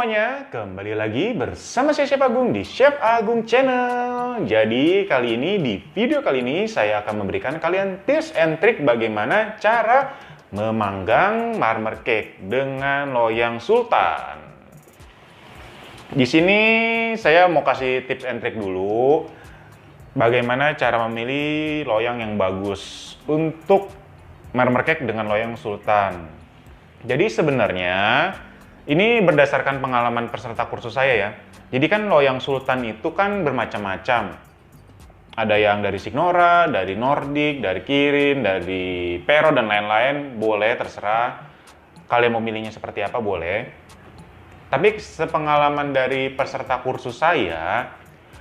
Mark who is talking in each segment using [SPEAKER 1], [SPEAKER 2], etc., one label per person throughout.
[SPEAKER 1] Semuanya, kembali lagi bersama saya Chef Agung di Chef Agung Channel. Jadi kali ini, di video kali ini saya akan memberikan kalian tips and trick bagaimana cara memanggang marmer cake dengan loyang sultan. Di sini saya mau kasih tips and trick dulu bagaimana cara memilih loyang yang bagus untuk marmer cake dengan loyang sultan. Jadi sebenarnya ini berdasarkan pengalaman peserta kursus saya ya. Jadi kan loyang sultan itu kan bermacam-macam. Ada yang dari Signora, dari Nordic, dari Kirin, dari Pero dan lain-lain. Boleh, terserah. Kalian mau milihnya seperti apa, boleh. Tapi sepengalaman dari peserta kursus saya,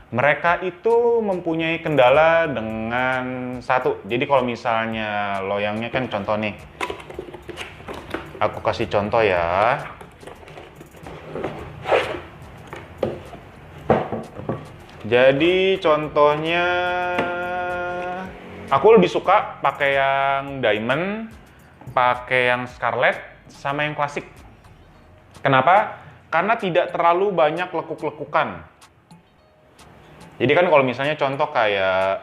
[SPEAKER 1] mereka itu mempunyai kendala dengan satu. Jadi kalau misalnya loyangnya kan contoh nih. Aku kasih contoh ya. Jadi contohnya aku lebih suka pakai yang diamond, pakai yang scarlet, sama yang klasik. Kenapa? Karena tidak terlalu banyak lekuk-lekukan. Jadi kan kalau misalnya contoh kayak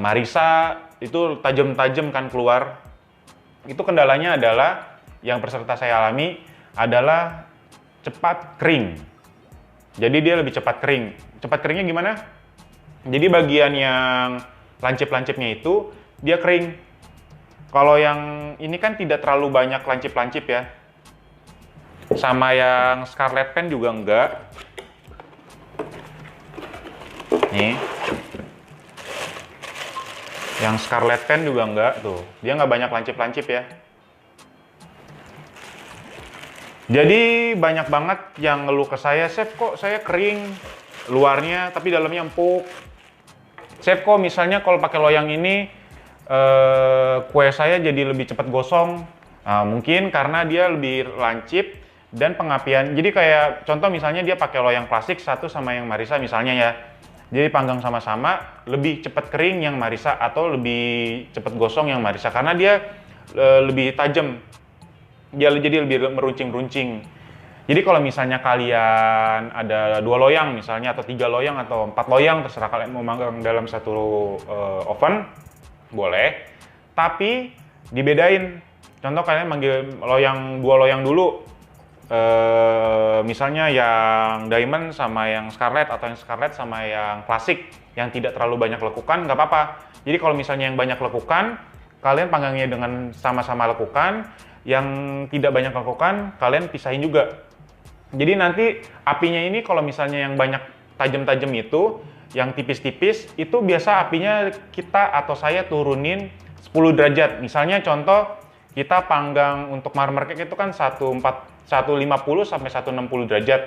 [SPEAKER 1] Marisa itu tajam-tajam kan keluar. Itu kendalanya adalah yang peserta saya alami adalah cepat kering. Jadi dia lebih cepat kering. Cepat keringnya gimana? Jadi bagian yang lancip-lancipnya itu dia kering. Kalau yang ini kan tidak terlalu banyak lancip-lancip ya. Sama yang Scarlet Pen juga enggak. Nih. Yang Scarlet Pen juga enggak tuh. Dia nggak banyak lancip-lancip ya. Jadi banyak banget yang ngeluh ke saya, Chef kok saya kering luarnya tapi dalamnya empuk. Chef kok misalnya kalau pakai loyang ini kue saya jadi lebih cepat gosong. Nah, mungkin karena dia lebih lancip dan pengapian. Jadi kayak contoh misalnya dia pakai loyang plastik satu sama yang Marisa misalnya ya. Jadi panggang sama-sama lebih cepat kering yang Marisa atau lebih cepat gosong yang Marisa karena dia lebih tajam. Dia jadi lebih meruncing-runcing. Jadi kalau misalnya kalian ada 2 loyang misalnya, atau 3 loyang, atau 4 loyang, terserah kalian mau manggang dalam satu oven, boleh. Tapi dibedain. Contoh kalian manggil loyang 2 loyang dulu. Misalnya yang diamond sama yang scarlet, atau yang scarlet sama yang klasik, yang tidak terlalu banyak lekukan, nggak apa-apa. Jadi kalau misalnya yang banyak lekukan, kalian panggangnya dengan sama-sama lekukan. Yang tidak banyak lekukan, kalian pisahin juga. Jadi nanti apinya ini kalau misalnya yang banyak tajam-tajam itu, yang tipis-tipis, itu biasa apinya kita atau saya turunin 10 derajat. Misalnya contoh, kita panggang untuk marmer cake itu kan 150 sampai 160 derajat.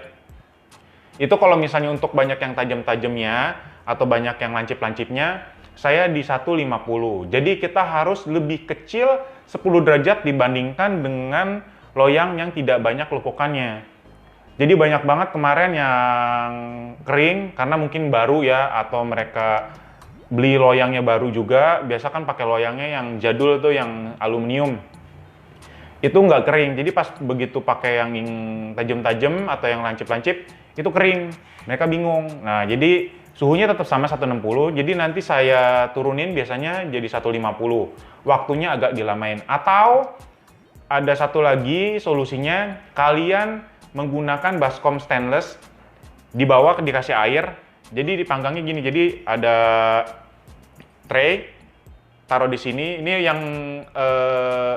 [SPEAKER 1] Itu kalau misalnya untuk banyak yang tajam-tajamnya, atau banyak yang lancip-lancipnya, saya di 150. Jadi kita harus lebih kecil 10 derajat dibandingkan dengan loyang yang tidak banyak lekukannya. Jadi banyak banget kemarin yang kering karena mungkin baru ya, atau mereka beli loyangnya baru juga. Biasa kan pakai loyangnya yang jadul tuh, yang aluminium. Itu nggak kering. Jadi pas begitu pakai yang tajam-tajam atau yang lancip-lancip, itu kering. Mereka bingung. Nah, jadi suhunya tetap sama 160, jadi nanti saya turunin biasanya jadi 150. Waktunya agak dilamain. Atau ada satu lagi solusinya, kalian menggunakan baskom stainless, di bawah dikasih air, jadi dipanggangnya gini. Jadi ada tray, taruh di sini. Ini yang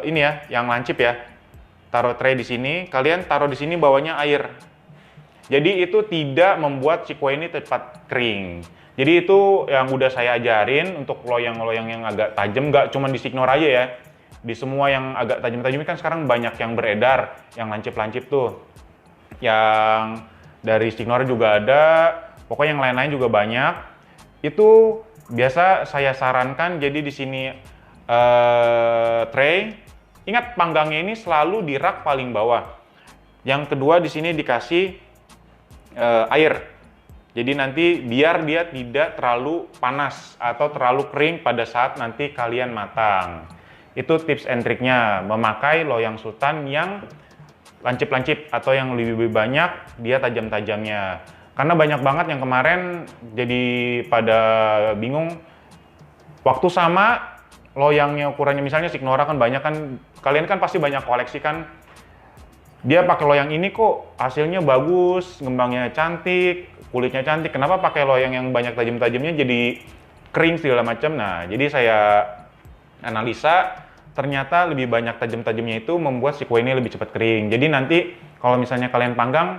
[SPEAKER 1] ini ya, yang lancip ya. Taruh tray di sini, kalian taruh di sini bawahnya air. Jadi itu tidak membuat si kue ini cepat kering. Jadi itu yang udah saya ajarin untuk loyang-loyang yang agak tajam, nggak cuma di Signora aja ya. Di semua yang agak tajam-tajam kan sekarang banyak yang beredar, yang lancip-lancip tuh. Yang dari Signora juga ada, pokoknya yang lain-lain juga banyak. Itu biasa saya sarankan jadi di sini tray. Ingat panggangnya ini selalu di rak paling bawah. Yang kedua di sini dikasih air. Jadi nanti biar dia tidak terlalu panas atau terlalu kering pada saat nanti kalian matang. Itu tips and triknya, memakai loyang sultan yang lancip-lancip atau yang lebih banyak dia tajam-tajamnya. Karena banyak banget yang kemarin jadi pada bingung, waktu sama loyangnya ukurannya, misalnya Signora kan banyak kan, kalian kan pasti banyak koleksi kan, dia pakai loyang ini kok hasilnya bagus, ngembangnya cantik, kulitnya cantik, kenapa pakai loyang yang banyak tajam-tajamnya jadi kering segala macam. Nah, jadi saya analisa, ternyata lebih banyak tajam-tajamnya itu membuat si kue ini lebih cepat kering. Jadi nanti kalau misalnya kalian panggang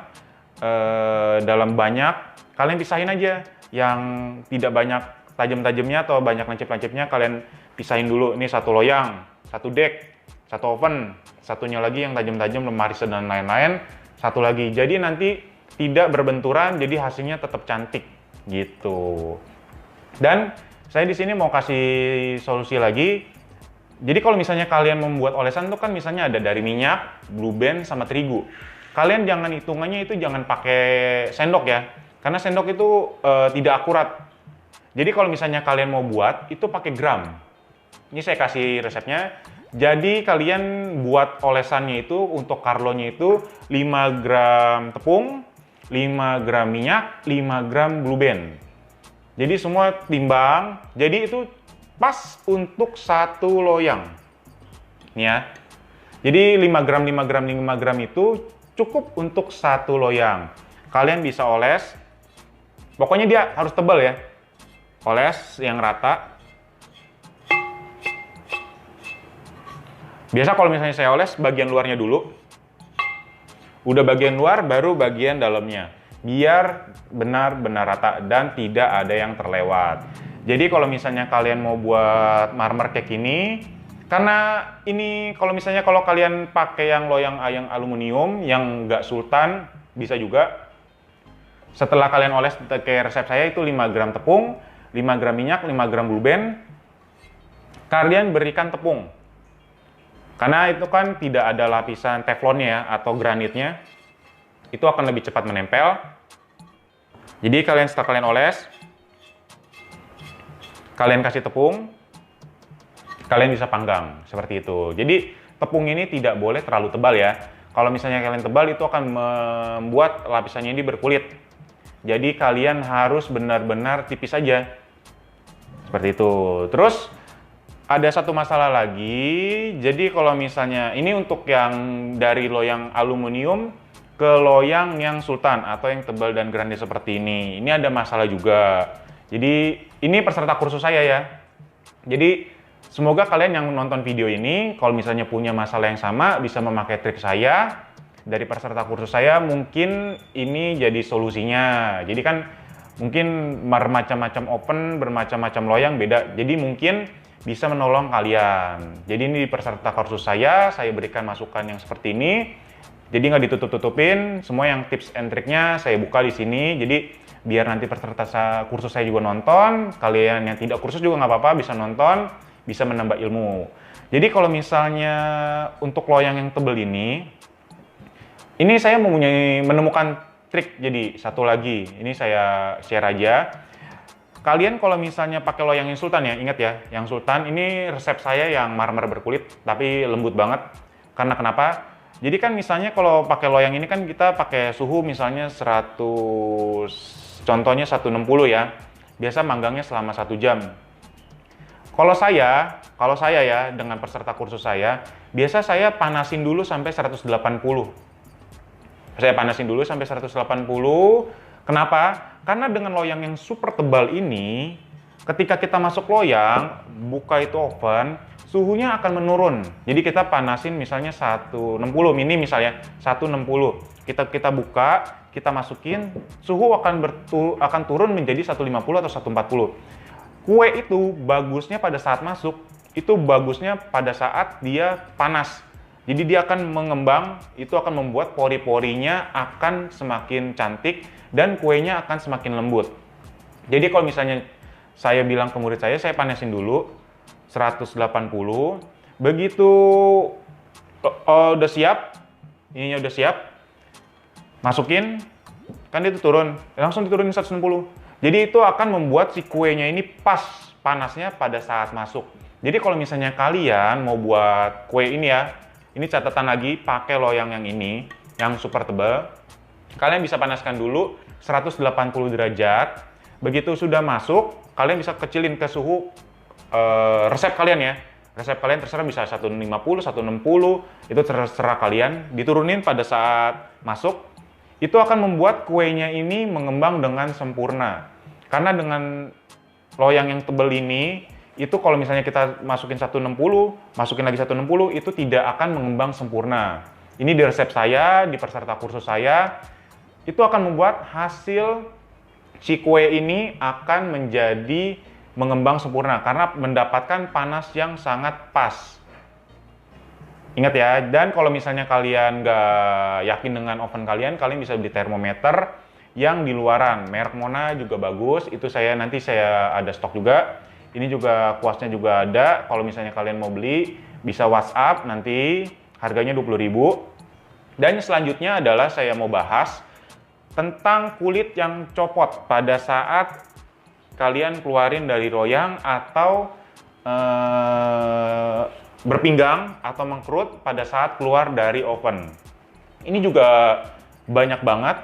[SPEAKER 1] dalam banyak, kalian pisahin aja yang tidak banyak tajam-tajamnya atau banyak lancip-lancipnya, kalian pisahin dulu. Ini satu loyang, satu deck, satu oven, satunya lagi yang tajam-tajam, lemari dan lain-lain, satu lagi. Jadi nanti tidak berbenturan, jadi hasilnya tetap cantik gitu. Dan saya di sini mau kasih solusi lagi. Jadi kalau misalnya kalian membuat olesan tuh kan misalnya ada dari minyak, blue band, sama terigu. Kalian jangan hitungannya itu jangan pakai sendok ya, karena sendok itu tidak akurat. Jadi kalau misalnya kalian mau buat itu pakai gram. Ini saya kasih resepnya. Jadi kalian buat olesannya itu untuk karlonya itu 5 gram tepung, 5 gram minyak, 5 gram blue band. Jadi semua timbang. Jadi itu pas untuk satu loyang. Nih ya. Jadi 5 gram, 5 gram, 5 gram itu cukup untuk satu loyang. Kalian bisa oles. Pokoknya dia harus tebal ya. Oles yang rata. Biasa kalau misalnya saya oles bagian luarnya dulu. Udah bagian luar baru bagian dalamnya. Biar benar-benar rata dan tidak ada yang terlewat. Jadi kalau misalnya kalian mau buat marmer cake ini, karena ini kalau misalnya kalau kalian pakai yang loyang yang aluminium yang nggak sultan, bisa juga. Setelah kalian oles kayak resep saya itu 5 gram tepung, 5 gram minyak, 5 gram blue band, kalian berikan tepung. Karena itu kan tidak ada lapisan teflonnya atau granitnya, itu akan lebih cepat menempel. Jadi setelah kalian oles, kalian kasih tepung, kalian bisa panggang seperti itu. Jadi tepung ini tidak boleh terlalu tebal ya. Kalau misalnya kalian tebal itu akan membuat lapisannya ini berkulit. Jadi kalian harus benar-benar tipis saja. Seperti itu. Terus ada satu masalah lagi. Jadi kalau misalnya ini untuk yang dari loyang aluminium ke loyang yang sultan atau yang tebal dan grande seperti ini. Ini ada masalah juga. Jadi ini peserta kursus saya ya. Jadi semoga kalian yang nonton video ini, kalau misalnya punya masalah yang sama, bisa memakai trik saya. Dari peserta kursus saya, mungkin ini jadi solusinya. Jadi kan mungkin bermacam-macam oven, bermacam-macam loyang beda. Jadi mungkin bisa menolong kalian. Jadi ini di peserta kursus saya berikan masukan yang seperti ini. Jadi nggak ditutup-tutupin, semua yang tips and triknya saya buka di sini. Jadi biar nanti peserta kursus saya juga nonton, kalian yang tidak kursus juga nggak apa-apa, bisa nonton, bisa menambah ilmu. Jadi kalau misalnya untuk loyang yang tebal ini saya menemukan trik. Jadi satu lagi, ini saya share aja. Kalian kalau misalnya pakai loyang yang sultan ya, ingat ya, yang sultan ini resep saya yang marmer berkulit, tapi lembut banget. Karena kenapa? Jadi kan misalnya kalau pakai loyang ini kan kita pakai suhu misalnya 100, contohnya 160 ya. Biasa manggangnya selama 1 jam. Kalau saya ya dengan peserta kursus saya, biasa saya panasin dulu sampai 180. Saya panasin dulu sampai 180. Kenapa? Karena dengan loyang yang super tebal ini, ketika kita masuk loyang, buka itu oven, suhunya akan menurun. Jadi kita panasin misalnya 160 mini misalnya 160. Kita buka, kita masukin, suhu akan turun menjadi 150 atau 140. Kue itu bagusnya pada saat masuk, itu bagusnya pada saat dia panas. Jadi dia akan mengembang, itu akan membuat pori-porinya akan semakin cantik dan kuenya akan semakin lembut. Jadi kalau misalnya saya bilang ke murid saya panasin dulu 180, begitu udah siap, ininya udah siap, masukin, kan itu turun, langsung diturunin 160. Jadi itu akan membuat si kuenya ini pas panasnya pada saat masuk. Jadi kalau misalnya kalian mau buat kue ini ya, Ini catatan lagi, pakai loyang yang ini, yang super tebal. Kalian bisa panaskan dulu 180 derajat. Begitu sudah masuk, kalian bisa kecilin ke suhu resep kalian ya. Resep kalian terserah, bisa 150, 160, itu terserah kalian. Diturunin pada saat masuk, itu akan membuat kuenya ini mengembang dengan sempurna. Karena dengan loyang yang tebal ini, itu kalau misalnya kita masukin 160, masukin lagi 160, itu tidak akan mengembang sempurna. Ini di resep saya, di peserta kursus saya, itu akan membuat hasil si kue ini akan menjadi mengembang sempurna karena mendapatkan panas yang sangat pas. Ingat ya, dan kalau misalnya kalian nggak yakin dengan oven kalian, kalian bisa beli termometer yang di luaran. Merek Mona juga bagus, itu nanti saya ada stok juga. Ini juga kuasnya juga ada. Kalau misalnya kalian mau beli, bisa WhatsApp nanti, harganya 20.000. Dan selanjutnya adalah saya mau bahas tentang kulit yang copot pada saat kalian keluarin dari loyang atau berpinggang atau mengkerut pada saat keluar dari oven. Ini juga banyak banget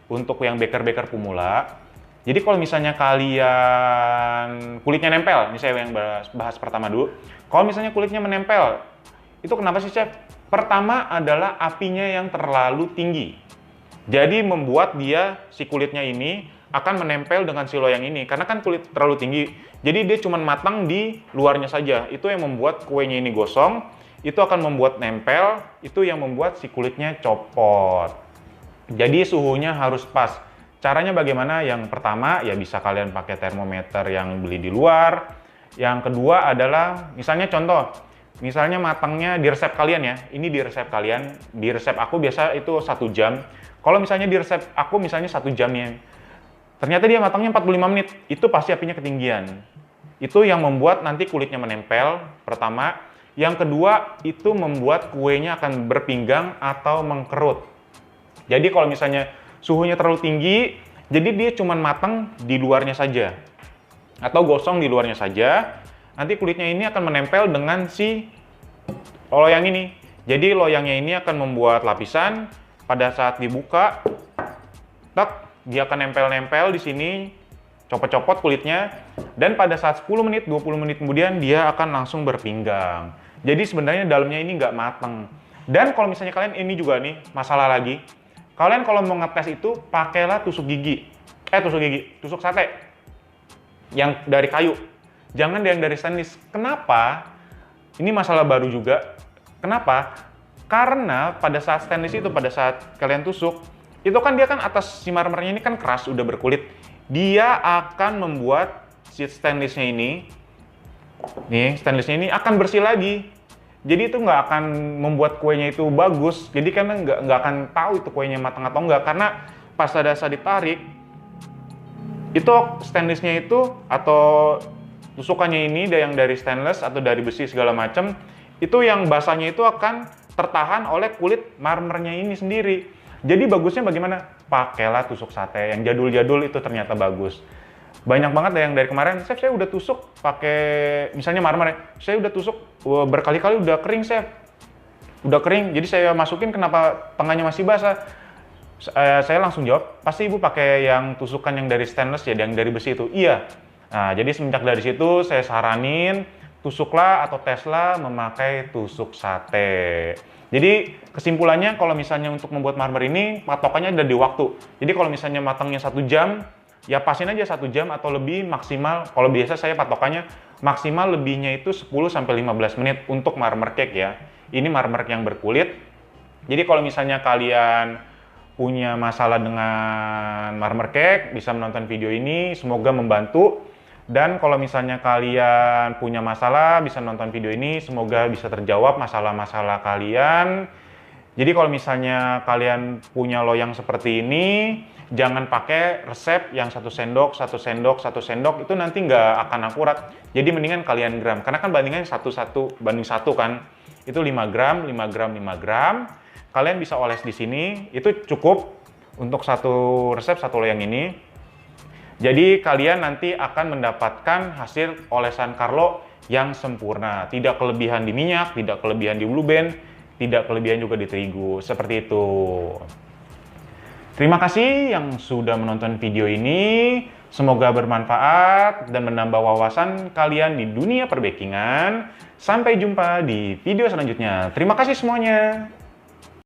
[SPEAKER 1] untuk yang baker-baker pemula. Jadi kalau misalnya kalian kulitnya nempel, ini saya yang bahas pertama dulu. Kalau misalnya kulitnya menempel, itu kenapa sih, Chef? Pertama adalah apinya yang terlalu tinggi. Jadi membuat si kulitnya ini akan menempel dengan si loyang ini. Karena kan kulit terlalu tinggi, jadi dia cuma matang di luarnya saja. Itu yang membuat kuenya ini gosong, itu akan membuat nempel, itu yang membuat si kulitnya copot. Jadi suhunya harus pas. Caranya bagaimana? Yang pertama, ya bisa kalian pakai termometer yang beli di luar. Yang kedua adalah, misalnya contoh, misalnya matangnya di resep kalian ya, ini di resep kalian, di resep aku biasa itu 1 jam. Kalau misalnya di resep aku misalnya 1 jamnya, ternyata dia matangnya 45 menit, itu pasti apinya ketinggian. Itu yang membuat nanti kulitnya menempel, pertama. Yang kedua, itu membuat kuenya akan berpinggang atau mengkerut. Jadi kalau misalnya suhunya terlalu tinggi, jadi dia cuma matang di luarnya saja. Atau gosong di luarnya saja, nanti kulitnya ini akan menempel dengan si loyang ini. Jadi loyangnya ini akan membuat lapisan, pada saat dibuka, dia akan nempel-nempel di sini, copot-copot kulitnya, dan pada saat 10 menit, 20 menit kemudian dia akan langsung berpinggang. Jadi sebenarnya dalamnya ini nggak mateng. Dan kalau misalnya kalian ini juga nih, masalah lagi, kalian kalau mau ngetes itu, pakailah tusuk sate yang dari kayu. Jangan yang dari stainless. Kenapa? Ini masalah baru juga. Kenapa? Karena pada saat stainless itu, pada saat kalian tusuk, itu kan dia kan atas si marmernya ini kan keras, udah berkulit. Dia akan membuat si stainlessnya ini akan bersih lagi. Jadi itu nggak akan membuat kuenya itu bagus. Jadi kan nggak akan tahu itu kuenya matang atau enggak, karena pas ada saat ditarik, itu stainlessnya itu atau tusukannya ini yang dari stainless atau dari besi segala macam, itu yang basahnya itu akan tertahan oleh kulit marmernya ini sendiri. Jadi bagusnya bagaimana? Pakailah tusuk sate yang jadul-jadul, itu ternyata bagus. Banyak banget yang dari kemarin, Chef saya udah tusuk pakai misalnya marmer ya, saya udah tusuk berkali-kali udah kering, Chef. Udah kering, jadi saya masukin, kenapa tengahnya masih basah? Saya langsung jawab, pasti ibu pakai yang tusukan yang dari stainless ya, yang dari besi itu. Iya. Nah, jadi semenjak dari situ saya saranin, tusuklah atau teslah memakai tusuk sate. Jadi kesimpulannya, kalau misalnya untuk membuat marmer ini, patokannya ada di waktu. Jadi kalau misalnya matangnya 1 jam, ya pasin aja 1 jam atau lebih maksimal. Kalau biasa saya patokannya maksimal lebihnya itu 10-15 menit untuk marmer cake ya. Ini marmer yang berkulit. Jadi kalau misalnya kalian punya masalah dengan marmer cake, bisa menonton video ini, semoga membantu. Dan kalau misalnya kalian punya masalah, bisa nonton video ini, semoga bisa terjawab masalah-masalah kalian. Jadi kalau misalnya kalian punya loyang seperti ini, jangan pakai resep yang 1 sendok, 1 sendok, 1 sendok, itu nanti nggak akan akurat. Jadi mendingan kalian gram, karena kan bandingannya 1:1 kan. Itu 5 gram, 5 gram, 5 gram. Kalian bisa oles di sini, itu cukup untuk 1 resep, 1 loyang ini. Jadi kalian nanti akan mendapatkan hasil olesan Carlo yang sempurna. Tidak kelebihan di minyak, tidak kelebihan di blue band. tidak kelebihan juga di terigu. Seperti itu. Terima kasih yang sudah menonton video ini. Semoga bermanfaat dan menambah wawasan kalian di dunia perbakingan. Sampai jumpa di video selanjutnya. Terima kasih semuanya.